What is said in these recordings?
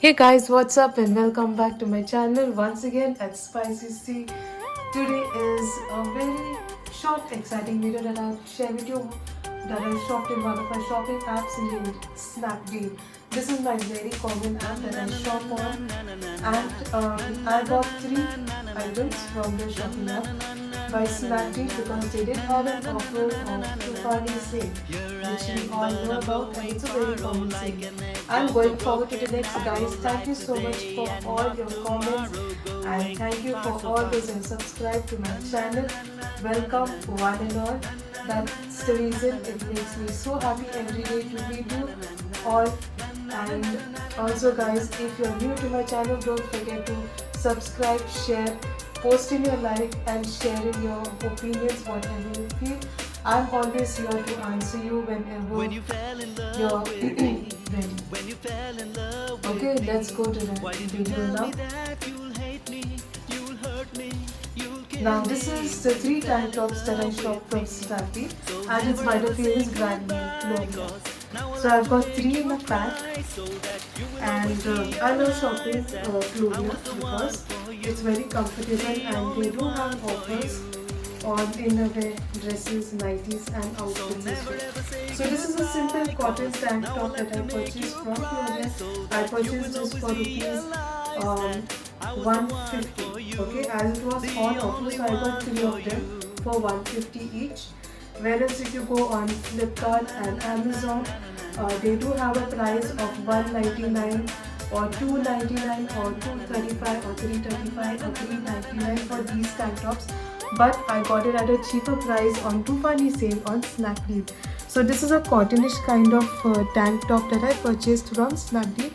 Hey guys, what's up and welcome back to my channel once again at Spicy C. Today is a very short, exciting video that I'll share with you that I shopped in one of my shopping apps named Snapdeal. This is my very common app that I shop on, and I bought three items from the shopping app by Snapdeal because they did have an offer of Tufani sale, which we all know about, and it's a very common sale. I'm going forward to the next, guys. Thank you so much for all your comments, and thank you for all those who subscribe to my channel. Welcome one and all. That's the reason it makes me so happy every day to read you all. And also guys, if you're new to my channel, don't forget to subscribe, share, post in your like, and share in your opinions, whatever you feel. I'm always here to answer you whenever you're ready. Okay, let's go to the video now. Now this is the three tank tops that I shopped from Snapdeal, and it's by the famous brand name Clovia. So I've got three in a pack, and I love shopping Clovia because it's very comfortable and they do have offers on innerwear, dresses, nighties and outfits as well. So this is a simple cotton tank top that I purchased from Clovia. I purchased this for rupees 150. Okay, as it was on offer, so I got three of them for 150 each. Whereas if you go on Flipkart and Amazon, they do have a price of 199 or 299 or 235 or 335 or 399 for these tank tops. But I got it at a cheaper price on Tufani sale on Snapdeal. So this is a cottonish kind of tank top that I purchased from Snapdeal.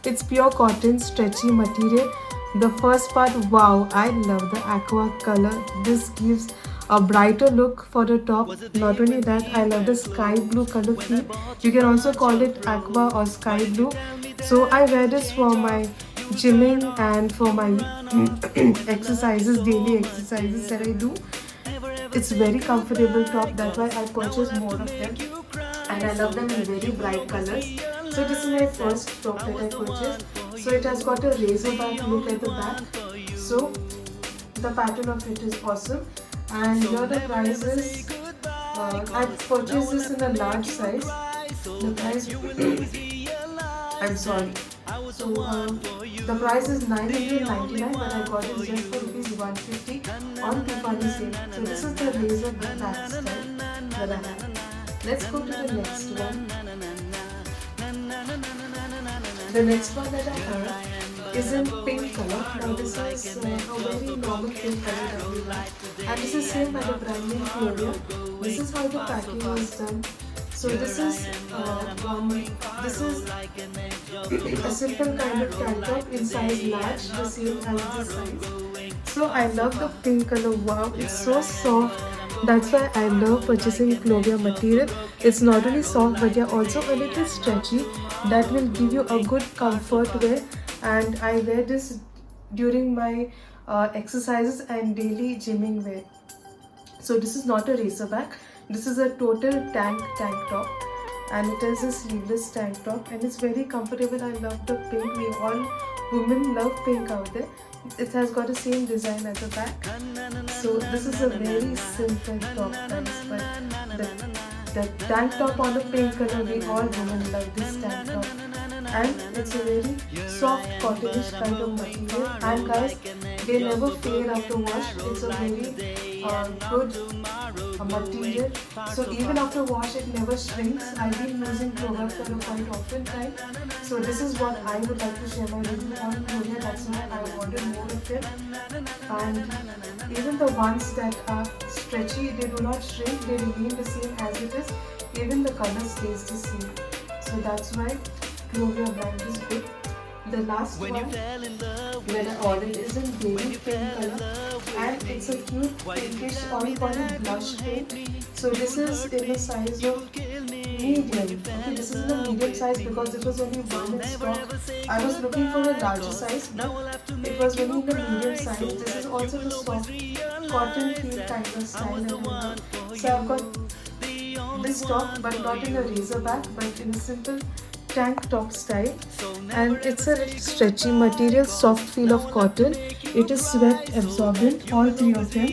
It's pure cotton, stretchy material. The first part, wow, I love the aqua color. This gives a brighter look for the top. Not only that, I love the sky blue color theme. You can also call it aqua or sky blue. So I wear this for my gymming and for my exercises, daily exercises that I do. It's very comfortable top, that's why I purchased more of them, and I love them in very bright colors. So this is my first top that I purchased. So it has got a razor back look at the back. So the pattern of it is awesome, and here the price is I purchased this in a large size. The price I'm sorry. So the price is 999, but I got it just for rupees 150 on Tufani sale. So this is the razor back style that I have. Let's go to the next one. The next one that I have is in pink color. Now this is a very normal pink color that we like, and this is same by the brand name Clovia. This is how the packing is done. So this is a simple kind of tank top in size large, the same as this size. So I love the pink color. Wow, it's so soft. That's why I love purchasing Clovia material. It's not only soft, but they're also a little stretchy. That will give you a good comfort wear, and I wear this during my exercises and daily gymming wear. So this is not a racer back. This is a total tank top, and it is a sleeveless tank top, and it's very comfortable. I love the pink. We all women love pink out there. It has got the same design at the back. So this is a very simple top, guys, but the tank top on the pink color, we all women love this tank top. And it's a very soft cottonish kind of material, and guys, they never fade after wash. It's a very good material, so even after wash it never shrinks. I've been using Clovia for quite often time, so this is what I would like to share my review on Clovia. That's why I ordered more of them. And even the ones that are stretchy, they do not shrink, they remain the same as it is. Even the color stays the same, so that's why Clovia brand is good. The last one that I ordered is in baby pink color, and it's a cute pinkish, or we call it blush pink. So this is in the size of medium. Okay, this is in the medium size because it was only one in stock. I was looking for a larger size, but it was only in the medium size. This is also the soft cotton feel kind of style that I love. So I've got this top, but not in a razor back, but in a simple tank top style, and it's a little stretchy material, soft feel of cotton. It is sweat absorbent, all three of them.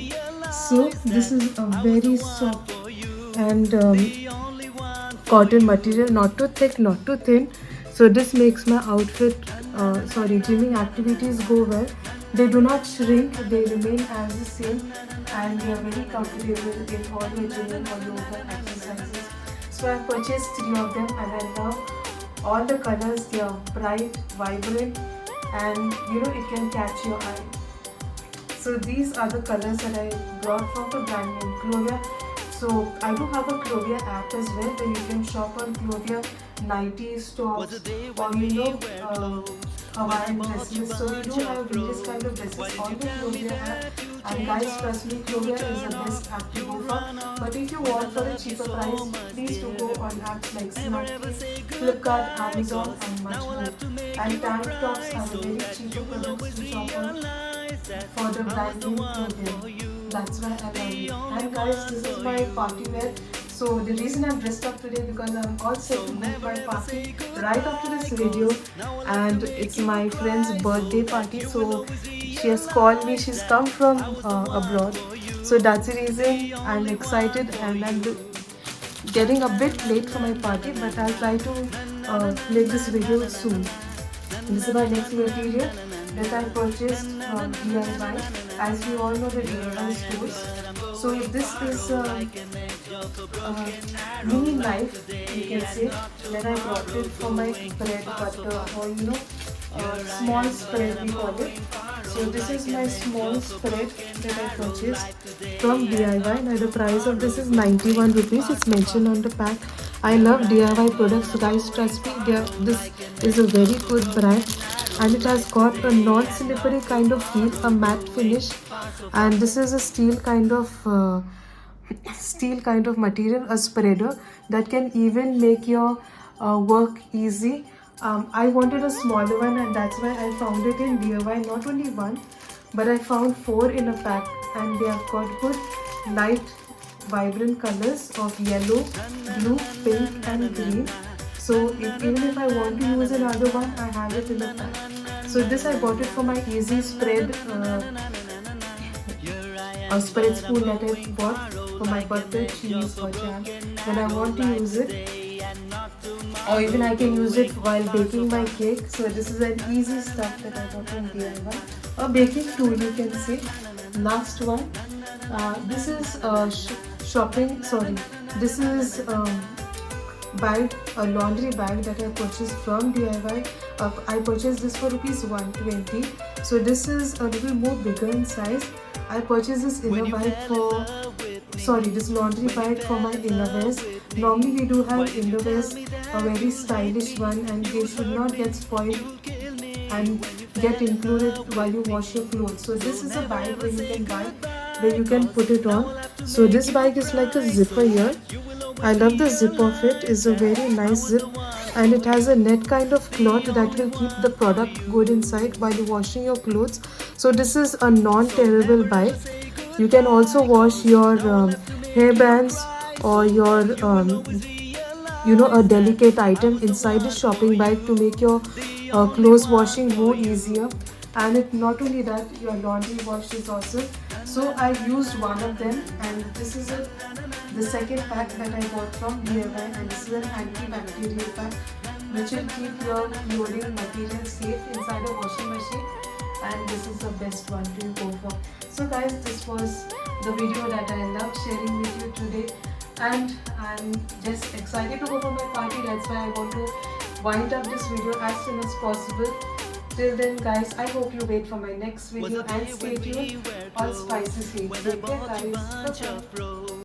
So this is a very soft and cotton material, not too thick, not too thin. So this makes my outfit, gymming activities go well. They do not shrink, they remain as the same, and they are very comfortable in all your gymming or yoga exercises. So I purchased 3 of them, and I love all the colors. They are bright, vibrant, and it can catch your eye. So these are the colors that I brought from the brand name Clovia. So I do have a Clovia app as well, where you can shop on Clovia nighties, tops, or Hawaiian dresses. So we do have various kind of dresses on the Clovia app. And guys, trust me, Clovia is the best app to go for. But if you want for a cheaper price, please do go on apps like Smartfreak, Flipkart, Amazon, and much more. And tank tops are very cheaper products to shop on for the brand name Clovia. That's why I love it. And guys, this is my party wear. So the reason I'm dressed up today, because I'm all set to go to my party right after this video, and it's my friend's birthday party. So she has called me. She's come from abroad. So that's the reason I'm excited, and I'm getting a bit late for my party, but I'll try to make this video soon. This is my next material that I purchased from DIY. As we all know, the DIY stores. So this is a mini knife, you can say, that I brought it for my spread butter, or small spread we call it. So this is my small spread that I purchased from DIY. Now the price of this is 91 rupees. It's mentioned on the pack. I love DIY products, so guys, trust me, this is a very good brand, and it has got a non-slippery kind of feel, a matte finish, and this is a steel kind of material, a spreader that can even make your work easy. I wanted a smaller one, and that's why I found it in DIY. Not only one, but I found 4 in a pack, and they have got good light vibrant colors of yellow, blue, pink, and green. So even if I want to use another one, I have it in a pack. So this I bought it for my easy spread, a spread spoon that I bought for my butter, cheese, or jam when I want to use it, or even I can use it while baking my cake. So this is an easy stuff that I got from DIY, a baking tool, you can say. Last one, this is this is bag, a laundry bag that I purchased from DIY. I purchased this for rupees 120. So this is a little more bigger in size. I purchased this this laundry bag for my innerwears. Normally we do have innerwears, a very stylish one, and they should not get spoiled and get included while you wash your clothes. So this is a bag where you can buy, where you can put it on. So this bag is like a zipper here. I love the zip of it. It's a very nice zip, and it has a net kind of cloth that will keep the product good inside while you're washing your clothes. So this is a non-tearable bag. You can also wash your hair bands or your a delicate item inside the shopping bag to make your clothes washing more easier. And it not only that, your laundry wash is awesome. So I used one of them, and this is the second pack that I bought from DIY, and this is an antibacterial pack which will keep your clothing material safe inside a washing machine, and this is the best one to go for. So guys, this was the video that I loved sharing with you today, and I'm just excited to go for my party. That's why I want to wind up this video as soon as possible. Till then guys, I hope you wait for my next video, and stay tuned on Spicy Sweets. Take care guys. Bye-bye.